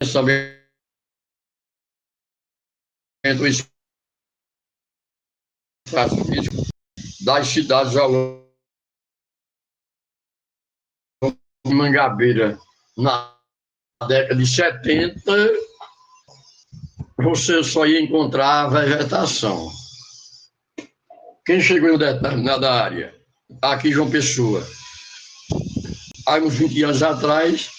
pensamento espaço físico das cidades ao longo de Mangabeira. Na década de 70, você só ia encontrar vegetação. Quem chegou em determinada área, aqui João Pessoa, há uns 20 anos atrás,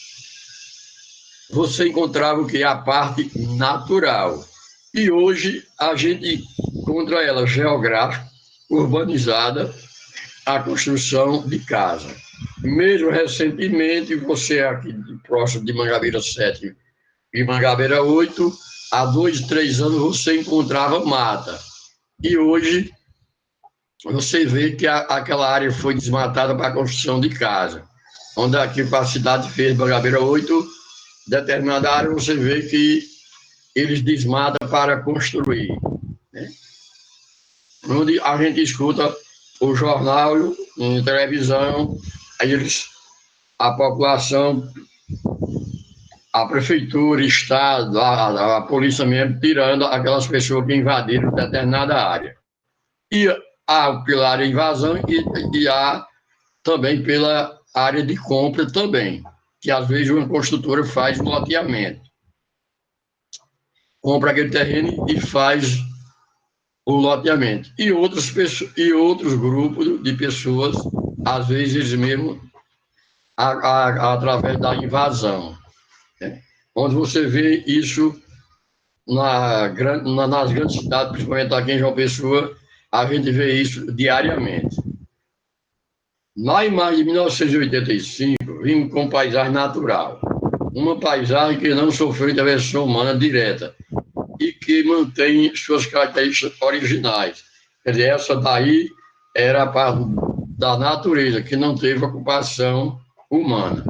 você encontrava o que? A parte natural. E hoje a gente encontra ela geográfica, urbanizada, a construção de casa. Mesmo recentemente, você aqui próximo de Mangabeira 7 e Mangabeira 8, há 2, 3 anos você encontrava mata. E hoje você vê que aquela área foi desmatada para a construção de casa. Onde aqui para a cidade fez Mangabeira 8, determinada área você vê que eles desmatam para construir, né? Onde a gente escuta o jornal, em televisão, aí a população, a prefeitura, Estado, a polícia mesmo, tirando aquelas pessoas que invadiram determinada área. E há pela invasão e há também pela área de compra também, que às vezes uma construtora faz um loteamento. Compra aquele terreno e faz o loteamento. E outros grupos de pessoas, às vezes eles mesmos, através da invasão, né? Onde você vê isso nas grandes cidades, principalmente aqui em João Pessoa, a gente vê isso diariamente. Lá em maio de 1985, vimos com paisagem natural, uma paisagem que não sofreu intervenção humana direta e que mantém suas características originais. Quer dizer, essa daí era a parte da natureza, que não teve ocupação humana.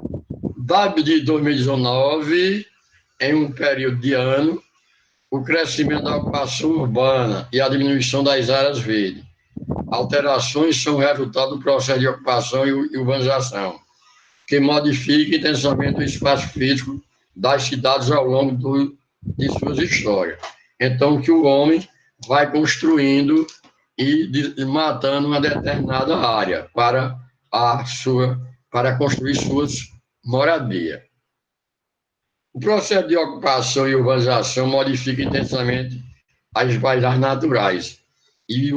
De 2019, em um período de ano, o crescimento da ocupação urbana e a diminuição das áreas verdes. Alterações são resultado do processo de ocupação e urbanização, que modifica intensamente o espaço físico das cidades ao longo de suas histórias. Então, que o homem vai construindo e matando uma determinada área para construir suas moradias. O processo de ocupação e urbanização modifica intensamente as paisagens naturais e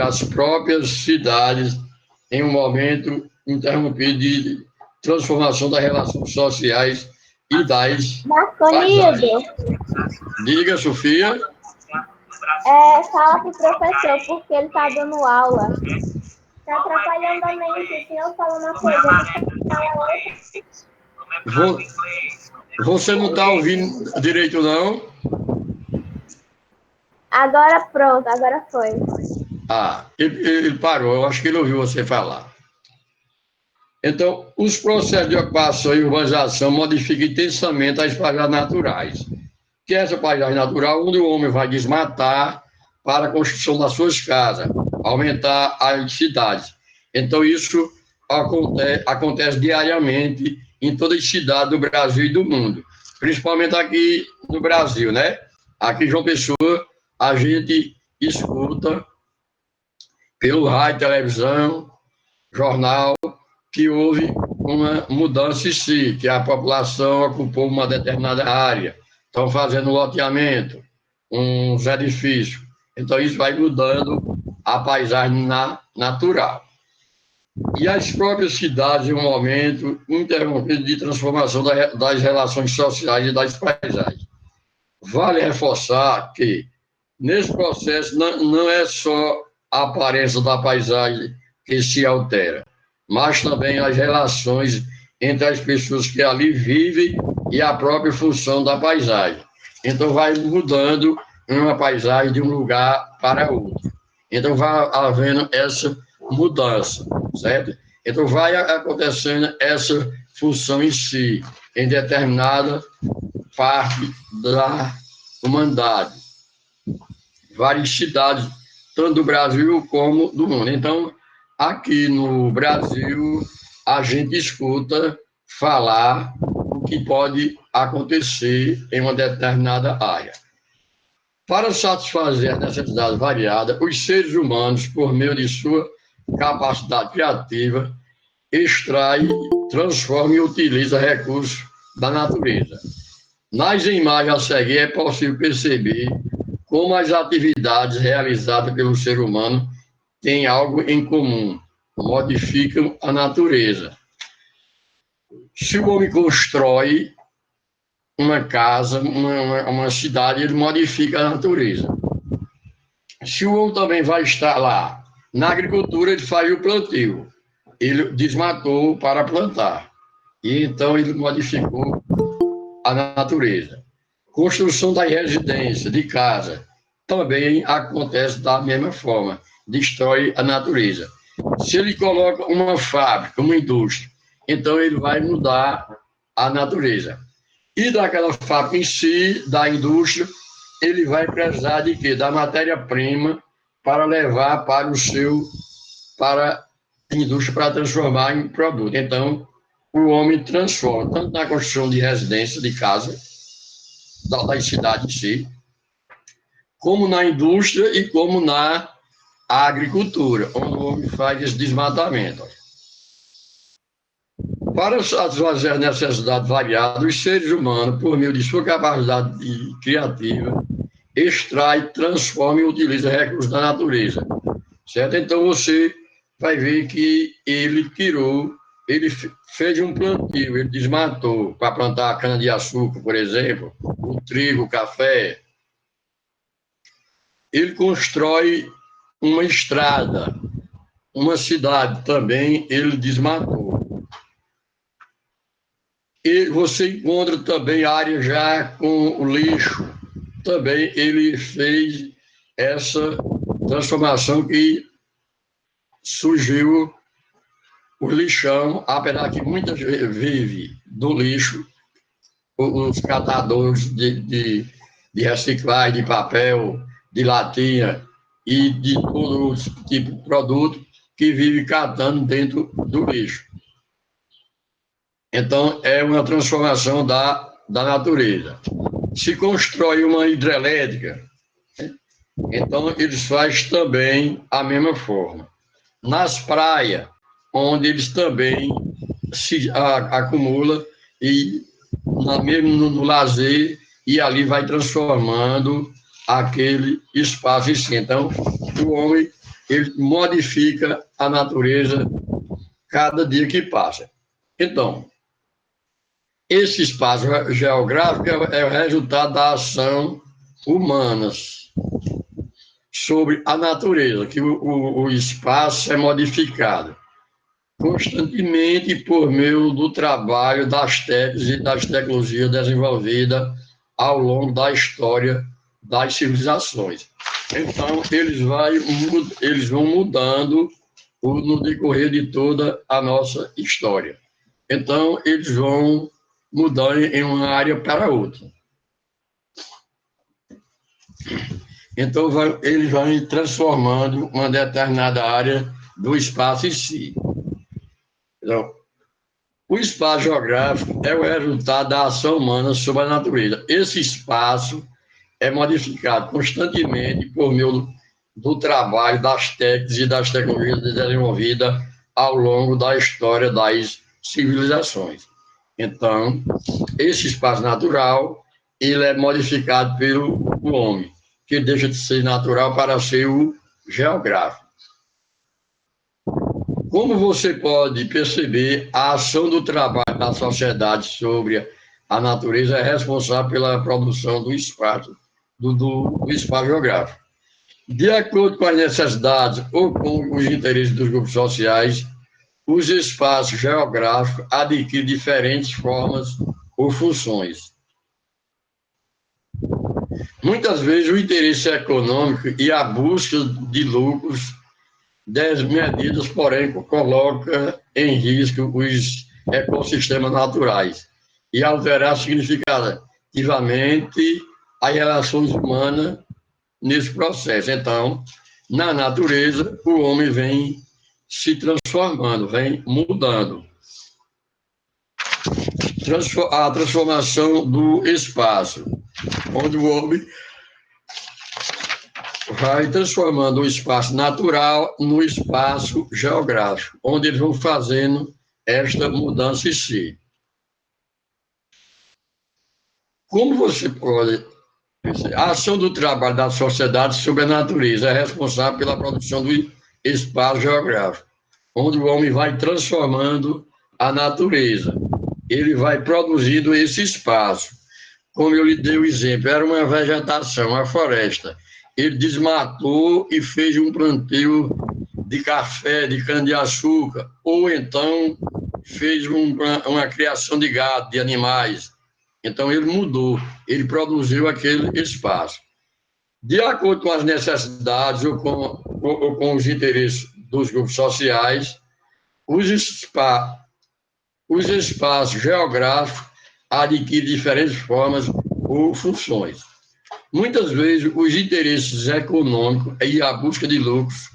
as próprias cidades em um momento interrompido de transformação das relações sociais e das paisagens. Diga, Sofia. Fala pro professor, porque ele tá dando aula. Tá atrapalhando a mente. Se eu falo uma coisa, ele fala outra. Você não está ouvindo direito, não? Agora pronto, agora foi. Ele parou, eu acho que ele ouviu você falar. Então, os processos de ocupação e urbanização modificam intensamente as paisagens naturais, que é essa paisagem natural onde o homem vai desmatar para a construção das suas casas, aumentar as cidades. Então, isso acontece diariamente em todas as cidades do Brasil e do mundo, principalmente aqui no Brasil, né? Aqui em João Pessoa, a gente escuta pelo rádio, televisão, jornal, que houve uma mudança em si, que a população ocupou uma determinada área, estão fazendo loteamento, uns edifícios. Então, isso vai mudando a paisagem natural. E as próprias cidades, em um momento interrompido de transformação das relações sociais e das paisagens. Vale reforçar que, nesse processo, não é só a aparência da paisagem que se altera, mas também as relações entre as pessoas que ali vivem e a própria função da paisagem. Então, vai mudando uma paisagem de um lugar para outro. Então, vai havendo essa mudança, certo? Então, vai acontecendo essa função em si, em determinada parte da humanidade. Várias cidades, tanto do Brasil como do mundo. Então, aqui no Brasil, a gente escuta falar o que pode acontecer em uma determinada área. Para satisfazer as necessidades variadas, os seres humanos, por meio de sua capacidade criativa, extrai, transforma e utiliza recursos da natureza. Nas imagens a seguir é possível perceber como as atividades realizadas pelo ser humano têm algo em comum, modificam a natureza. Se o homem constrói uma casa, uma cidade, ele modifica a natureza. Se o homem também vai estar lá na agricultura, ele faz o plantio. Ele desmatou para plantar. E então ele modificou a natureza. Construção da residência, de casa, também acontece da mesma forma. Destrói a natureza. Se ele coloca uma fábrica, uma indústria, então ele vai mudar a natureza. E daquela fábrica em si, da indústria, ele vai precisar de quê? Da matéria-prima para levar para a indústria para transformar em produto. Então, o homem transforma, tanto na construção de residência, de casa, da cidade em si, como na indústria e como na agricultura, onde o homem faz esse desmatamento. Para satisfazer as necessidades variadas, os seres humanos, por meio de sua capacidade criativa, extrai, transforma e utiliza recursos da natureza. Certo? Então, você vai ver que ele fez um plantio, ele desmatou para plantar a cana-de-açúcar, por exemplo, o trigo, o café. Ele constrói uma estrada, uma cidade também, ele desmatou. E você encontra também área já com o lixo. Também ele fez essa transformação que surgiu o lixão, apesar que muitas vezes vive do lixo, os catadores de reciclagem, de papel, de latinha e de todo tipo de produto que vive catando dentro do lixo. Então, é uma transformação da natureza. Se constrói uma hidrelétrica, então eles fazem também a mesma forma. Nas praias, onde eles também se acumulam e mesmo no lazer, e ali vai transformando aquele espaço em si. Então, o homem ele modifica a natureza cada dia que passa. Então, esse espaço geográfico é o resultado da ação humana sobre a natureza, que o espaço é modificado constantemente por meio do trabalho das técnicas e das tecnologias desenvolvidas ao longo da história das civilizações. Então, eles vão mudando no decorrer de toda a nossa história. Então, eles vão mudando em uma área para outra. Então, eles vão transformando uma determinada área do espaço em si. Então, o espaço geográfico é o resultado da ação humana sobre a natureza. Esse espaço é modificado constantemente por meio do trabalho das técnicas e das tecnologias desenvolvidas ao longo da história das civilizações. Então, esse espaço natural, ele é modificado pelo homem, que deixa de ser natural para ser o geográfico. Como você pode perceber, a ação do trabalho da sociedade sobre a natureza é responsável pela produção do espaço, do espaço geográfico. De acordo com as necessidades ou com os interesses dos grupos sociais, os espaços geográficos adquirem diferentes formas ou funções. Muitas vezes, o interesse econômico e a busca de lucros desmedidas, porém, coloca em risco os ecossistemas naturais e alterar significativamente as relações humanas nesse processo. Então, na natureza, o homem vem se transformando, vem mudando. a transformação do espaço, onde o homem vai transformando o espaço natural no espaço geográfico, onde eles vão fazendo esta mudança em si. Como você pode perceber, a ação do trabalho da sociedade sobre a natureza é responsável pela produção do espaço geográfico, onde o homem vai transformando a natureza. Ele vai produzindo esse espaço. Como eu lhe dei o exemplo, era uma vegetação, uma floresta. Ele desmatou e fez um plantio de café, de cana-de-açúcar, ou então fez uma criação de gado, de animais. Então, ele mudou, ele produziu aquele espaço. De acordo com as necessidades ou com os interesses dos grupos sociais, os espaços geográficos adquirem diferentes formas ou funções. Muitas vezes, os interesses econômicos e a busca de lucros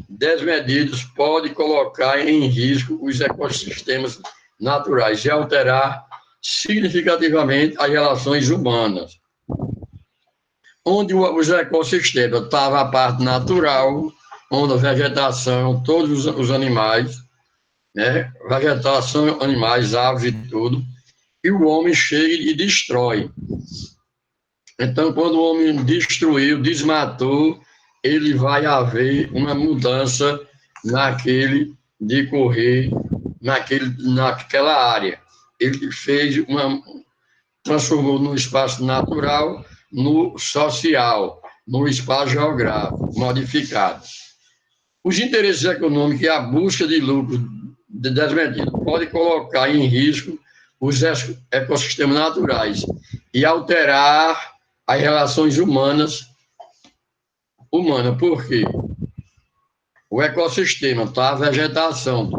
desmedidos podem colocar em risco os ecossistemas naturais e alterar significativamente as relações humanas. Onde os ecossistemas estavam a parte natural, onde a vegetação, todos os animais, né? Vegetação, animais, aves e tudo, e o homem chega e destrói. Então, quando o homem destruiu, desmatou, ele vai haver uma mudança naquele decorrer, naquela área. Ele transformou no espaço natural, no social, no espaço geográfico, modificado. Os interesses econômicos e a busca de lucros desmedidos podem colocar em risco os ecossistemas naturais e alterar as relações humanas. Por quê? O ecossistema, tá? A vegetação,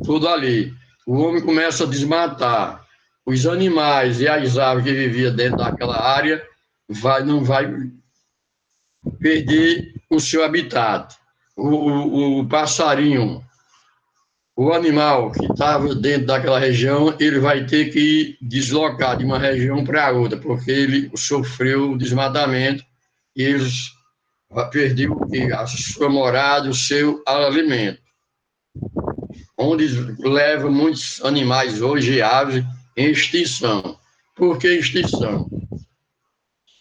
tudo ali. O homem começa a desmatar. Os animais e as aves que viviam dentro daquela área não vai perder o seu habitat. O passarinho, o animal que estava dentro daquela região, ele vai ter que deslocar de uma região para outra, porque ele sofreu o desmatamento e eles perdeu a sua morada, o seu alimento. Onde leva muitos animais hoje, aves, em extinção. Por que extinção?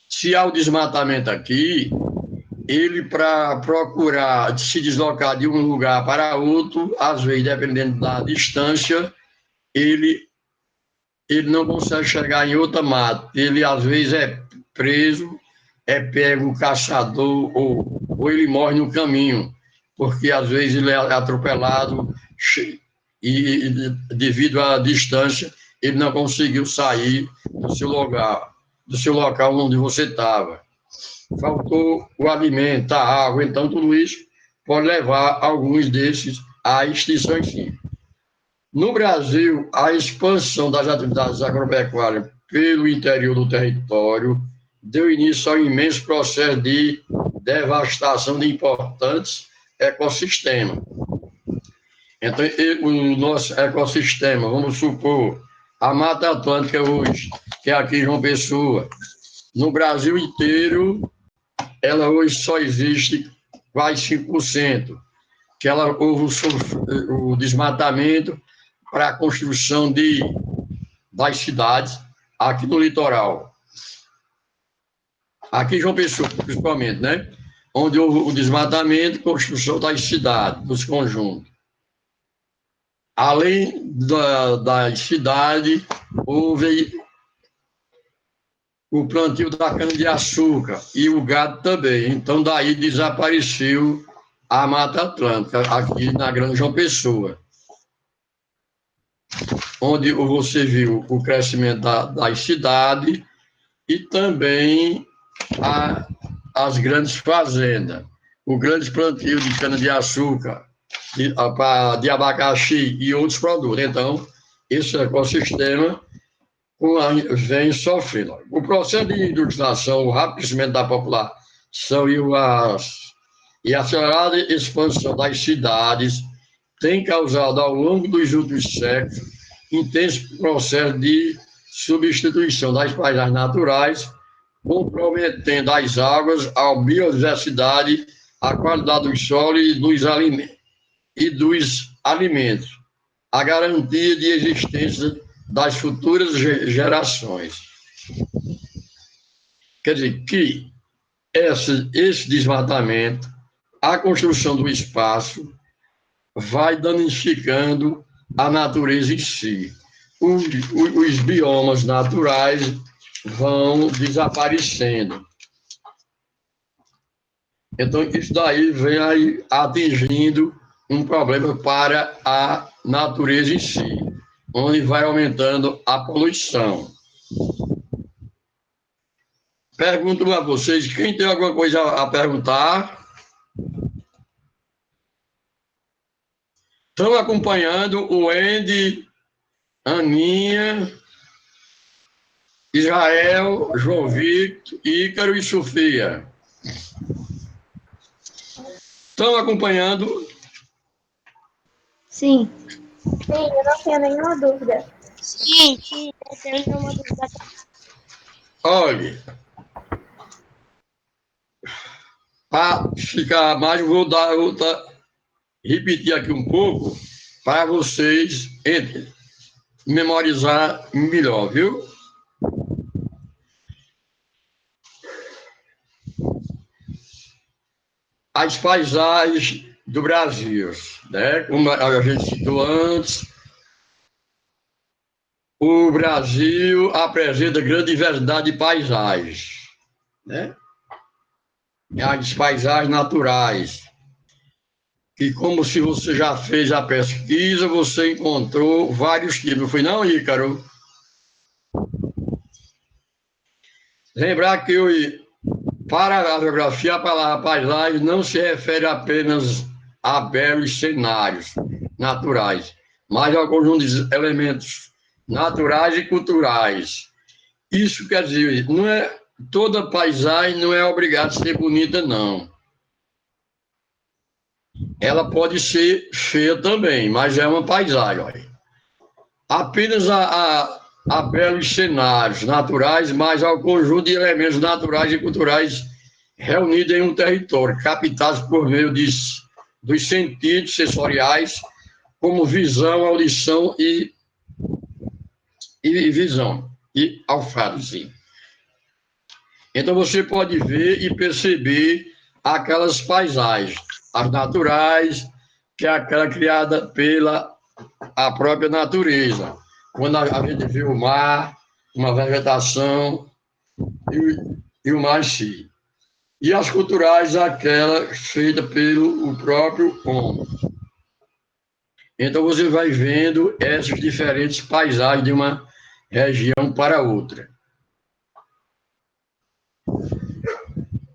Se há o desmatamento aqui, ele, para procurar se deslocar de um lugar para outro, às vezes, dependendo da distância, ele não consegue chegar em outra mata. Ele, às vezes, é preso, é pego o caçador, ou ele morre no caminho, porque, às vezes, ele é atropelado e devido à distância, ele não conseguiu sair do seu local onde você estava. Faltou o alimento, a água, então tudo isso pode levar alguns desses à extinção em si. No Brasil, a expansão das atividades agropecuárias pelo interior do território deu início ao imenso processo de devastação de importantes ecossistemas. Então, o nosso ecossistema, vamos supor, a Mata Atlântica hoje, que é aqui em João Pessoa, no Brasil inteiro, ela hoje só existe quase 5%, que houve o desmatamento para a construção das cidades aqui no litoral. Aqui em João Pessoa, principalmente, né? Onde houve o desmatamento e construção das cidades, dos conjuntos. Além das cidades, houve o plantio da cana-de-açúcar e o gado também. Então, daí desapareceu a Mata Atlântica, aqui na Grande João Pessoa, onde você viu o crescimento das cidades e também as grandes fazendas, o grande plantio de cana-de-açúcar, de abacaxi e outros produtos. Então, esse ecossistema vem sofrendo. O processo de industrialização, o rápido crescimento da população e a acelerada expansão das cidades tem causado, ao longo dos últimos séculos, intenso processo de substituição das paisagens naturais, comprometendo as águas, a biodiversidade, a qualidade do solo e dos alimentos, a garantia de existência das futuras gerações. Quer dizer, que esse desmatamento, a construção do espaço, vai danificando a natureza em si. Os biomas naturais vão desaparecendo. Então, isso daí vem aí atingindo um problema para a natureza em si, onde vai aumentando a poluição. Pergunto a vocês, quem tem alguma coisa a perguntar? Estão acompanhando o Andy, Aninha, Israel, João Victor, Ícaro e Sofia. Estão acompanhando? Sim. Sim, eu não tenho nenhuma dúvida. Sim, eu tenho nenhuma dúvida. Olha, para ficar mais, vou repetir aqui um pouco para vocês memorizar melhor, viu? As paisagens do Brasil, né? Como a gente citou antes, o Brasil apresenta grande diversidade de paisagens, né? As paisagens naturais, que como se você já fez a pesquisa, você encontrou vários tipos. Não foi não, Ícaro? Lembrar que para a geografia, a palavra paisagem não se refere apenas a belos cenários naturais, mas ao conjunto de elementos naturais e culturais. Isso quer dizer, não é toda paisagem não é obrigada a ser bonita, não. Ela pode ser feia também, mas é uma paisagem. Olha. Apenas a belos cenários naturais, mas ao conjunto de elementos naturais e culturais reunidos em um território, captados por meio dos sentidos sensoriais, como visão, audição e visão, e olfato, sim. Então você pode ver e perceber aquelas paisagens, as naturais, que é aquela criada pela a própria natureza. Quando a gente vê o mar, uma vegetação e o mar em si. E as culturais, aquela feita pelo próprio homem. Então você vai vendo essas diferentes paisagens de uma região para outra.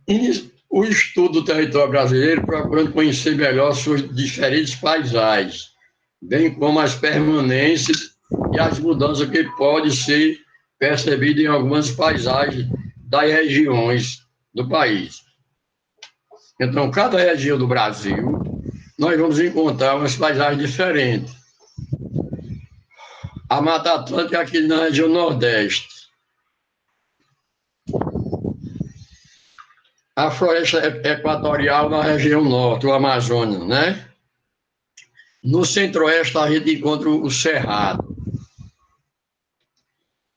E o estudo do território brasileiro procurando conhecer melhor suas diferentes paisagens, bem como as permanências e as mudanças que podem ser percebidas em algumas paisagens das regiões do país. Então, cada região do Brasil, nós vamos encontrar umas paisagens diferentes. A Mata Atlântica aqui na região Nordeste. A floresta equatorial na região Norte, o Amazônia, né? No Centro-Oeste, a gente encontra o Cerrado.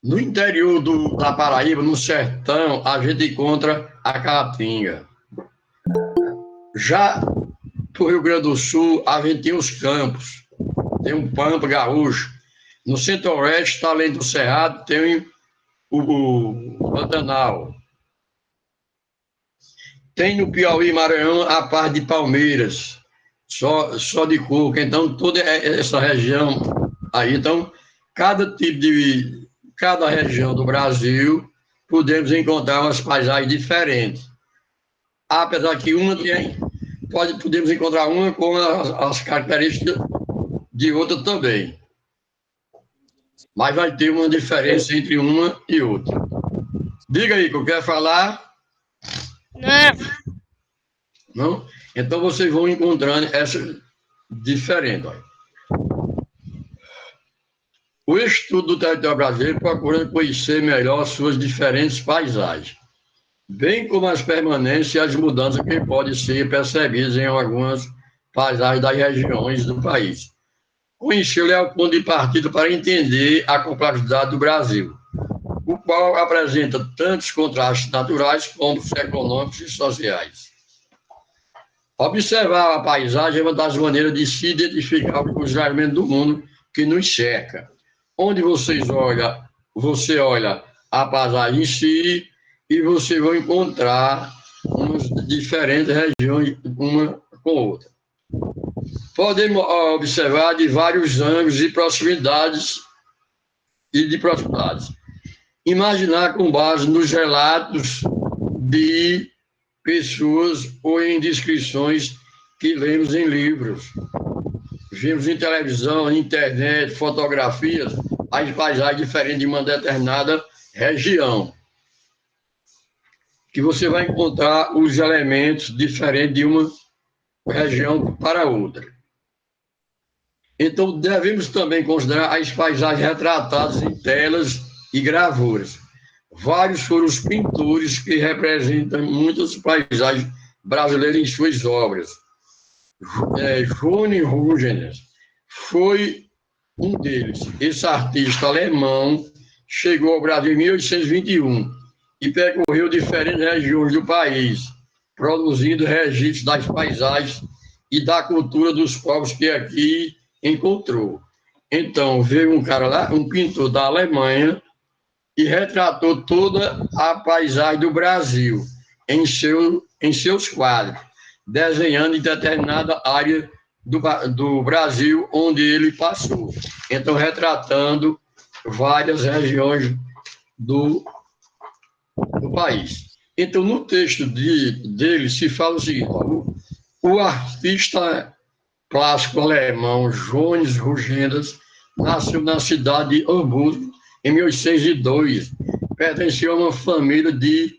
No interior da Paraíba, no sertão, a gente encontra a Caatinga. Já para o Rio Grande do Sul, a gente tem os campos, tem o Pampa Gaúcho. No Centro-Oeste, além do Cerrado, tem o Pantanal. Tem no Piauí e Maranhão a parte de Palmeiras, só de coco. Então, toda essa região aí, então, cada região do Brasil, podemos encontrar umas paisagens diferentes. Apesar que podemos encontrar uma com as características de outra também. Mas vai ter uma diferença entre uma e outra. Diga aí, que eu quero falar. Não. Não? Então vocês vão encontrando essa diferente. Olha. O estudo do território brasileiro procura conhecer melhor suas diferentes paisagens, bem como as permanências e as mudanças que podem ser percebidas em algumas paisagens das regiões do país. Conhecê-lo é o ponto de partida para entender a complexidade do Brasil, o qual apresenta tantos contrastes naturais como econômicos e sociais. Observar a paisagem é uma das maneiras de se identificar com os elementos do mundo que nos cerca. Onde você olha a paisagem em si e você vai encontrar umas diferentes regiões, uma com outra. Podemos observar de vários ângulos e proximidades. Imaginar com base nos relatos de pessoas ou em descrições que lemos em livros, vimos em televisão, internet, fotografias, as paisagens diferentes de uma determinada região, que você vai encontrar os elementos diferentes de uma região para outra. Então, devemos também considerar as paisagens retratadas em telas e gravuras. Vários foram os pintores que representam muitas paisagens brasileiras em suas obras. Johann Rubens foi um deles. Esse artista alemão chegou ao Brasil em 1821 e percorreu diferentes regiões do país, produzindo registros das paisagens e da cultura dos povos que aqui encontrou. Então, veio um cara lá, um pintor da Alemanha, e retratou toda a paisagem do Brasil em seus quadros, desenhando em determinada área do Brasil onde ele passou. Então, retratando várias regiões do país. Então, no texto dele se fala o seguinte: o artista plástico alemão Johannes Rubens nasceu na cidade de Hamburgo em 1802, pertenceu a uma família de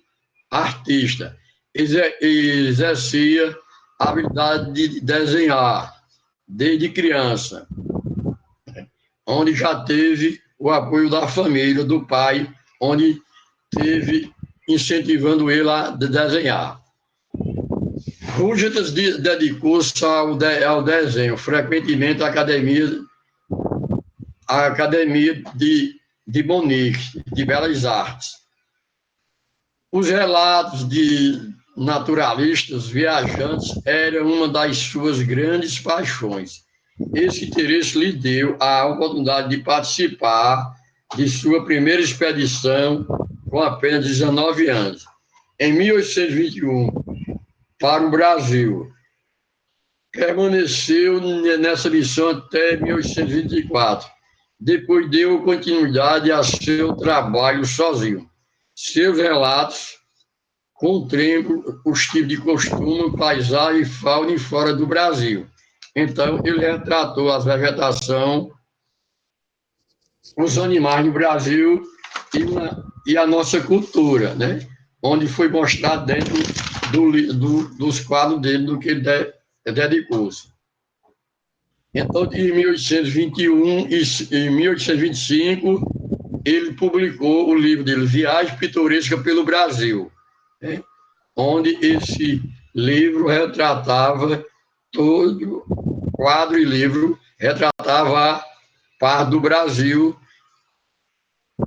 artistas, exercia a habilidade de desenhar desde criança, onde já teve o apoio da família, do pai, onde teve incentivando ele a desenhar. Rubens dedicou-se ao desenho, frequentemente à Academia de Munique, de Belas Artes. Os relatos de naturalistas viajantes eram uma das suas grandes paixões. Esse interesse lhe deu a oportunidade de participar de sua primeira expedição com apenas 19 anos, em 1821, para o Brasil. Permaneceu nessa missão até 1824. Depois deu continuidade a seu trabalho sozinho. Seus relatos contemplam os tipos de costume, paisagem, fauna e flora do Brasil. Então, ele retratou a vegetação, os animais do Brasil e a nossa cultura, né? Onde foi mostrado dentro dos quadros dele, do que ele dedicou-se. Então, em 1821 e em 1825, ele publicou o livro dele, Viagem Pitoresca pelo Brasil, né? Onde esse livro retratava todo quadro e livro, retratava a parte do Brasil,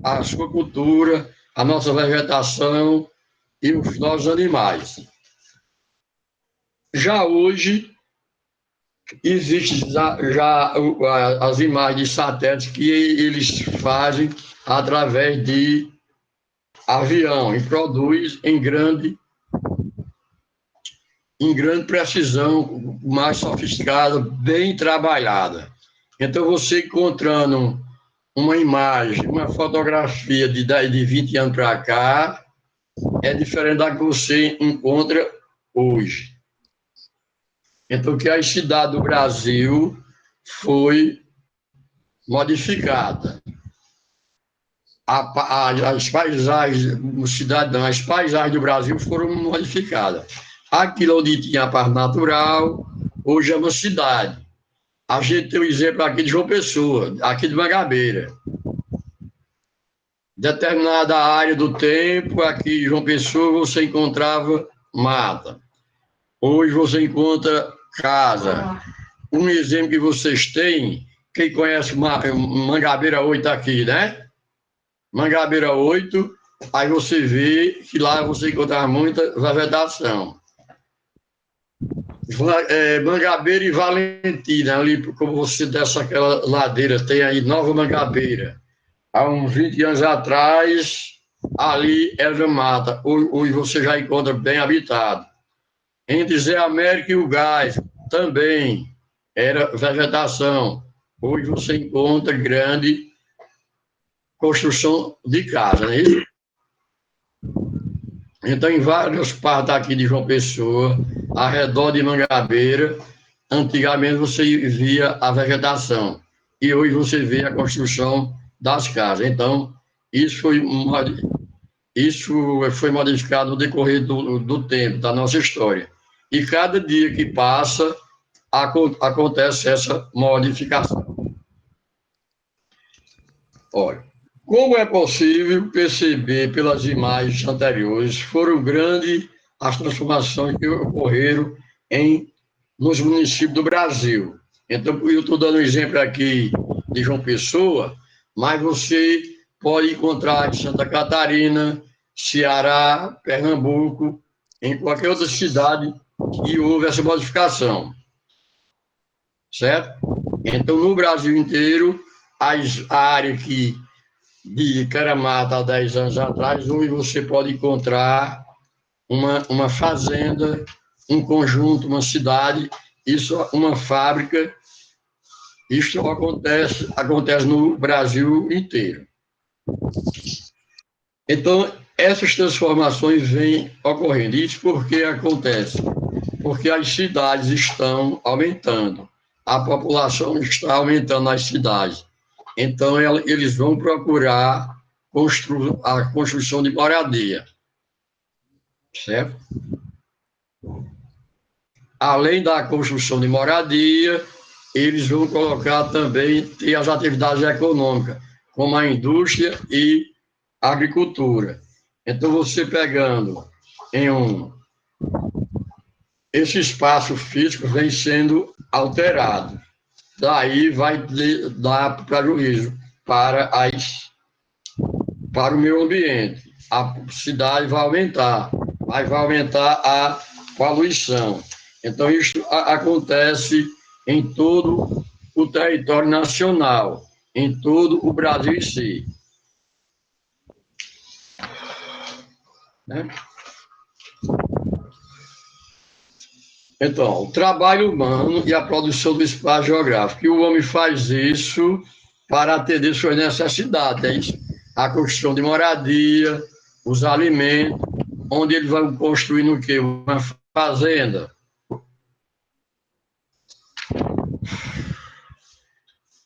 a sua cultura, a nossa vegetação e os nossos animais. Já hoje, existem já as imagens de satélites que eles fazem através de avião e produz em grande precisão, mais sofisticada, bem trabalhada. Então, você encontrando uma imagem, uma fotografia de 20 anos para cá, é diferente da que você encontra hoje. Então, que a cidade do Brasil foi modificada. As paisagens as paisagens do Brasil foram modificadas. Aquilo onde tinha a parte natural, hoje é uma cidade. A gente tem um exemplo aqui de João Pessoa, aqui de Mangabeira. Determinada área do tempo, aqui em João Pessoa, você encontrava mata. Hoje você encontra casa. Um exemplo que vocês têm, quem conhece Mangabeira 8 aqui, né? Mangabeira 8, aí você vê que lá você encontra muita vegetação. Mangabeira e Valentina, ali, como você desce aquela ladeira, tem aí Nova Mangabeira. Há uns 20 anos atrás, ali era mata. Hoje você já encontra bem habitado. Entre Zé América e o Gás, também era vegetação. Hoje você encontra grande construção de casa, não é isso? Então, em várias partes aqui de João Pessoa, ao redor de Mangabeira, antigamente você via a vegetação e hoje você vê a construção das casas. Então, isso foi modificado no decorrer do tempo, da nossa história. E cada dia que passa, acontece essa modificação. Olha, como é possível perceber pelas imagens anteriores, foram grandes as transformações que ocorreram nos municípios do Brasil. Então, eu estou dando um exemplo aqui de João Pessoa, mas você pode encontrar em Santa Catarina, Ceará, Pernambuco, em qualquer outra cidade que houve essa modificação. Certo? Então, no Brasil inteiro, a área que que era mata há 10 anos atrás, hoje você pode encontrar uma fazenda, um conjunto, uma cidade, isso uma fábrica, isso acontece no Brasil inteiro. Então, essas transformações vêm ocorrendo. Isso por que acontece? Porque as cidades estão aumentando, a população está aumentando nas cidades. Então, eles vão procurar a construção de moradia, certo? Além da construção de moradia, eles vão colocar também ter as atividades econômicas, como a indústria e a agricultura. Então, você pegando esse espaço físico vem sendo alterado. Daí vai dar prejuízo para o meio ambiente. A cidade vai aumentar, vai aumentar a poluição. Então, isso acontece em todo o território nacional, em todo o Brasil em si. Né? Então, o trabalho humano e a produção do espaço geográfico. E o homem faz isso para atender suas necessidades. A construção de moradia, os alimentos, onde eles vão construir o quê? Uma fazenda.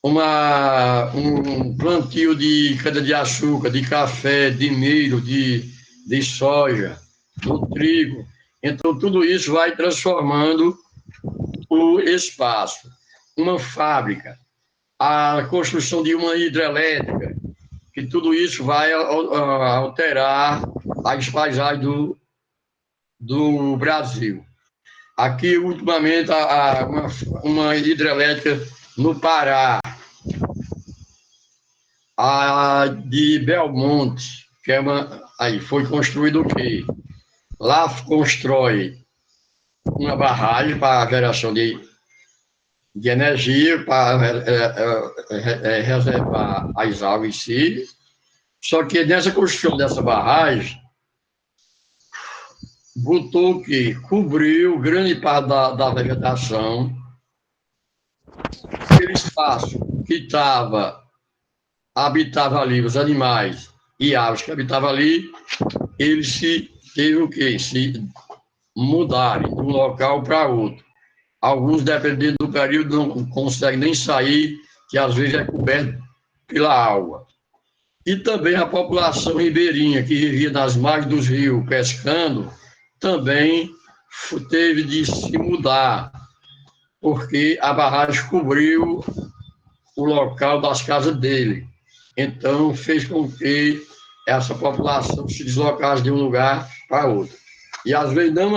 Um plantio de cana-de-açúcar, de café, de milho, de soja, do trigo. Então, tudo isso vai transformando o espaço. Uma fábrica, a construção de uma hidrelétrica, que tudo isso vai alterar as paisagens do Brasil. Aqui, ultimamente, uma hidrelétrica no Pará, a de Belmonte, que aí foi construído o quê? Lá constrói uma barragem para a geração de energia, para reservar as águas em si. Só que nessa construção dessa barragem, botou que cobriu grande parte da vegetação. Aquele espaço que habitava ali, os animais e aves que habitavam ali, eles teve o quê? Se mudarem de um local para outro. Alguns, dependendo do período, não conseguem nem sair, que às vezes é coberto pela água. E também a população ribeirinha, que vivia nas margens dos rios pescando, também teve de se mudar. porque a barragem cobriu o local das casas dele. Então, fez com que essa população se deslocasse de um lugar para outro. E, às vezes, não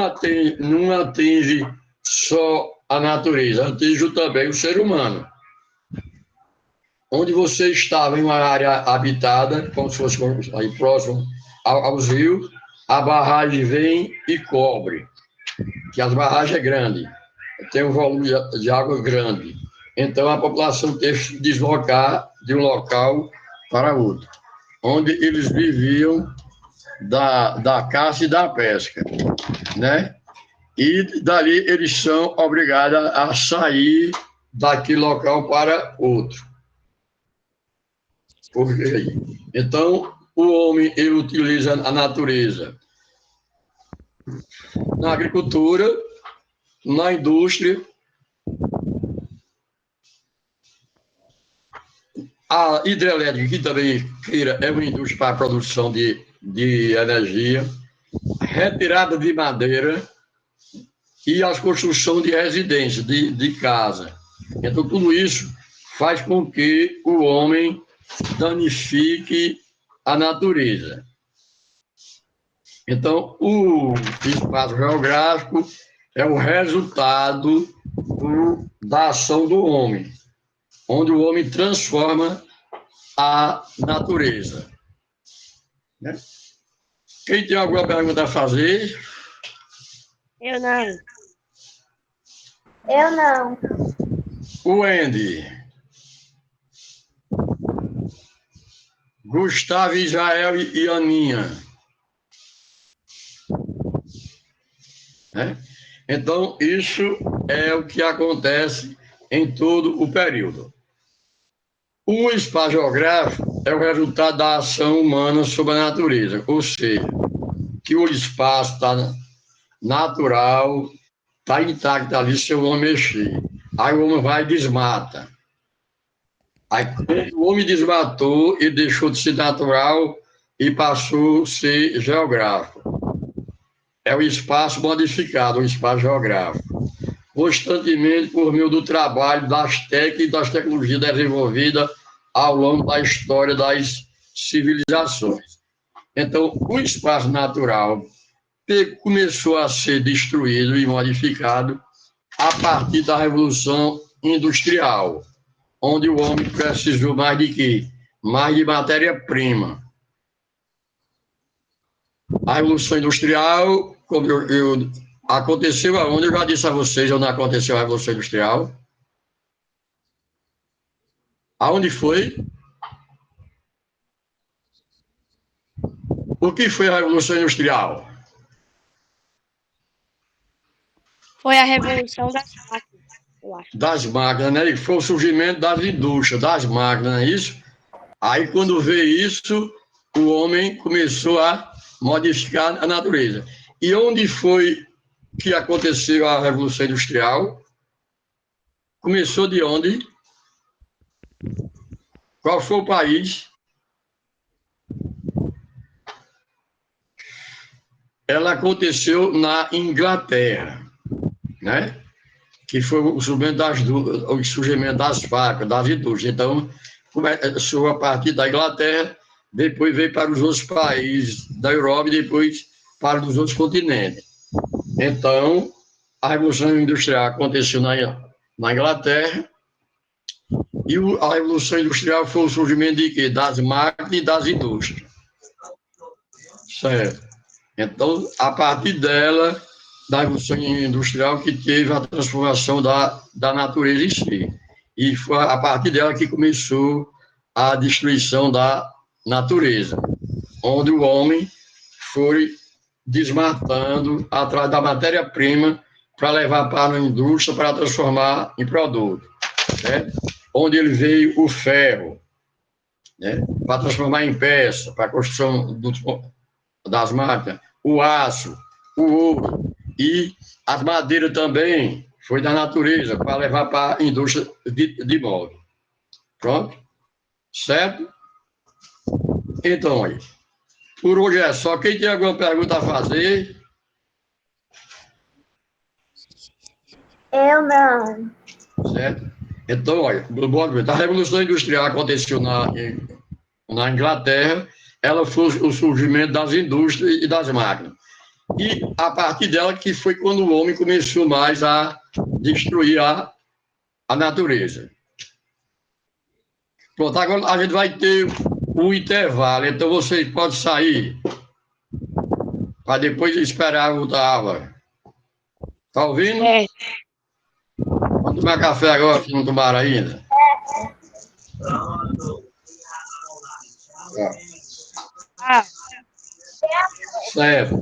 atinge só a natureza, atinge também o ser humano. Onde você estava em uma área habitada, como se fosse aí próximo aos rios, a barragem vem e cobre, que as barragens é grande, tem um volume de água grande. Então, a população teve que deslocar de um local para outro, onde eles viviam da caça e da pesca, né? E dali eles são obrigados a sair daquele local para outro. Então, o homem ele utiliza a natureza na agricultura, na indústria, a hidrelétrica, que também é uma indústria para a produção de energia, retirada de madeira e a construção de residência, de casa. Então, tudo isso faz com que o homem danifique a natureza. Então, o espaço geográfico é o resultado da ação do homem, onde o homem transforma a natureza. Né? Quem tem alguma pergunta a fazer? Eu não. Eu não. O Andy. Gustavo, Israel e Aninha. Né? Então, isso é o que acontece em todo o período. O espaço geográfico é o resultado da ação humana sobre a natureza, ou seja, que o espaço está natural, está intacto ali se o homem mexer. Aí o homem vai e desmata. Aí quando o homem desmatou, ele deixou de ser natural e passou a ser geográfico. É o espaço modificado, o espaço geográfico. Constantemente por meio do trabalho, das técnicas e das tecnologias desenvolvidas ao longo da história das civilizações. Então, o espaço natural começou a ser destruído e modificado a partir da Revolução Industrial, onde o homem precisou mais de quê? Mais de matéria-prima. A Revolução Industrial, como aconteceu aonde? Eu já disse a vocês onde aconteceu a Revolução Industrial. Aonde foi? O que foi a Revolução Industrial? Foi a revolução das máquinas, eu acho. Das máquinas, né? Foi o surgimento das indústrias, das máquinas, não é isso? Aí, quando veio isso, o homem começou a modificar a natureza. E onde foi que aconteceu a Revolução Industrial? Começou de onde? Qual foi o país? Ela aconteceu na Inglaterra, né? Que foi o surgimento das fábricas, das indústrias. Então, começou a partir da Inglaterra, depois veio para os outros países da Europa e depois para os outros continentes. Então, a Revolução Industrial aconteceu na Inglaterra e a Revolução Industrial foi o surgimento de quê? Das máquinas e das indústrias. Certo. Então, a partir dela, da Revolução Industrial, que teve a transformação da natureza em si. E foi a partir dela que começou a destruição da natureza, onde o homem foi desmatando atrás da matéria-prima para levar para a indústria para transformar em produto. Né? Onde ele veio o ferro, né? Para transformar em peça, para a construção das máquinas, o aço, o ouro e as madeiras também foi da natureza para levar para a indústria de móvel. Pronto? Certo? Então, aí. Por hoje é só. Quem tem alguma pergunta a fazer? Eu não. Certo? Então, olha, a Revolução Industrial aconteceu na Inglaterra, ela foi o surgimento das indústrias e das máquinas. E a partir dela que foi quando o homem começou mais a destruir a natureza. Pronto, agora a gente vai ter um intervalo, então vocês podem sair para depois esperar voltar a água. Tá ouvindo? É. Vamos tomar café agora, se não tomaram ainda. Tá. Ah. Certo.